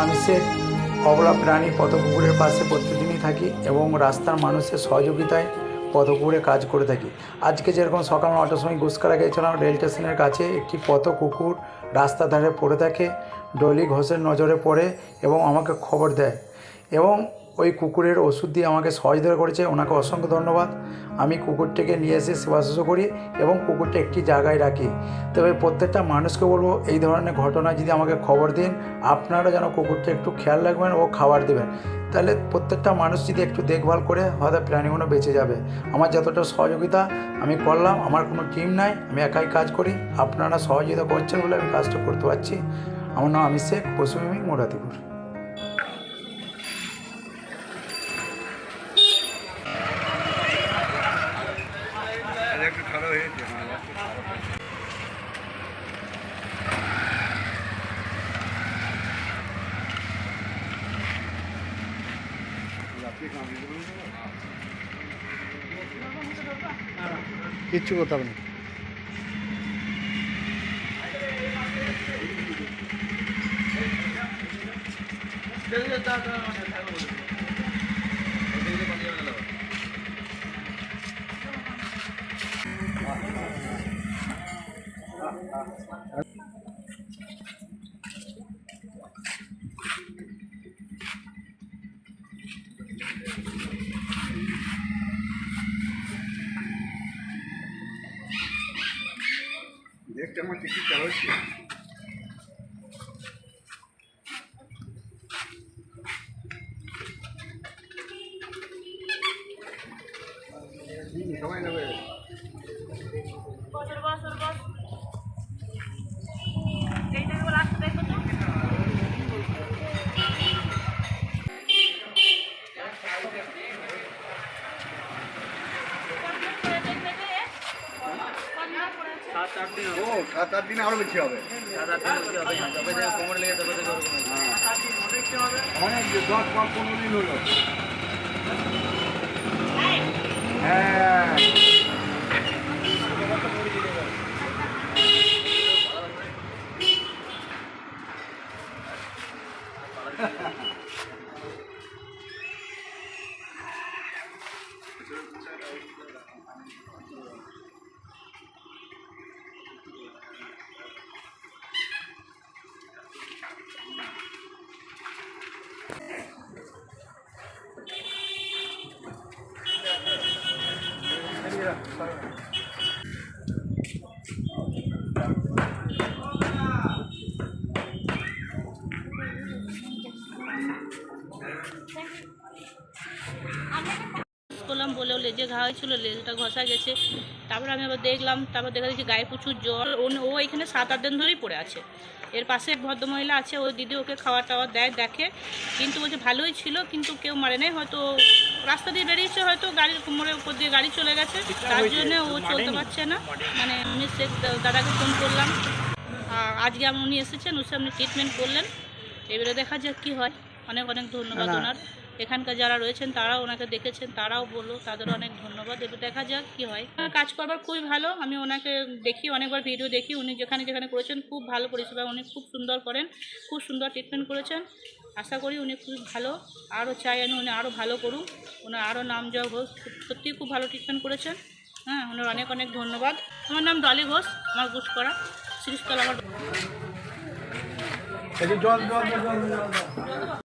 আমি শেখ অবলা প্রাণী পথকুকুরের পাশে প্রতিদিনই থাকি এবং রাস্তার মানুষের সহযোগিতায় পথকুকুরে কাজ করে থাকি। আজকে যেরকম সকাল 9টার সময় গুসকারা গেছিলাম, রেল স্টেশনের কাছে একটি পথকুকুর রাস্তার ধারে পড়ে থাকে। ডলি ঘোষের নজরে পড়ে এবং আমাকে খবর দেয় এবং ওই কুকুরের ওষুধ দিয়ে আমাকে সহযোগিতা করেছে। ওনাকে অসংখ্য ধন্যবাদ। আমি কুকুরটিকে নিয়ে এসে সেবা শুশ্রূষা করি এবং কুকুরটি একটি জায়গায় রাখি। তবে প্রত্যেকটা মানুষকে বলবো, এই ধরনের ঘটনা যদি আমাকে খবর দিন, আপনারা যেন কুকুরটি একটু খেয়াল রাখবেন ও খাবার দেবেন। তাহলে প্রত্যেকটা মানুষ যদি একটু দেখভাল করে, হয়তো প্রাণীগুলো বেঁচে যাবে। আমার যতটা সহযোগিতা আমি করলাম, আমার কোনো টিম নাই, আমি একাই কাজ করি। আপনারা সহযোগিতা করছেন বলে আমি কাজটা করতে পারছি। আমার নাম আমি শেখ, পশ্চিমবঙ্গ মোরাতিপুর। কিচ্ছু করতে হবে না। দেখতে আমার টিকিট চালাচ্ছি। সবাই নেবে। ও 7-8 দিনে আরো বেশি হবে। অনেক 10-15 দিন হলো। হ্যাঁ করলাম বলেও লেজে ঘা হয়েছিল, লেজটা ঘষা গেছে। তারপর আমি আবার দেখলাম, তারপর দেখা যাচ্ছে গায়ে প্রচুর জ্বর। ও এখানে 7-8 দিন ধরেই পড়ে আছে। এর পাশে ভদ্রমহিলা আছে, ওই দিদি ওকে খাওয়া টাওয়া দেয়, দেখে, কিন্তু বলছে ভালোই ছিল, কিন্তু কেউ মারে নাই। হয়তো রাস্তা দিয়ে বেরিয়েছে, হয়তো গাড়ির কোমরের উপর দিয়ে গাড়ি চলে গেছে, তার জন্য ও চলতে পারছে না। মানে আমি সে দাদাকে ফোন করলাম, আজকে উনি এসেছেন, ওর সামনে ট্রিটমেন্ট করলেন। এবারে দেখা যাক কী হয়। অনেক অনেক ধন্যবাদ ওনার। এখানকার যারা রয়েছেন তারাও ওনাকে দেখেছেন, তারাও বললো, তাদেরও অনেক ধন্যবাদ। এবার দেখা যাক কী হয়। কাজ করবার খুবই ভালো। আমি ওনাকে দেখি, অনেকবার ভিডিও দেখি, উনি যেখানে যেখানে করেছেন খুব ভালো পরিষেবা, উনি খুব সুন্দর করেন, খুব সুন্দর ট্রিটমেন্ট করেছেন। আশা করি উনি খুব ভালো, আরও চাই আমি উনি আরও ভালো করুন, ওনার আরও নাম যাওয়া হোক। সত্যিই খুব ভালো ট্রিটমেন্ট করেছেন। হ্যাঁ, ওনার অনেক অনেক ধন্যবাদ। আমার নাম ডলি ঘোষ, আমার গুসকরা শিরিষতলা আমার। জল জল জল জল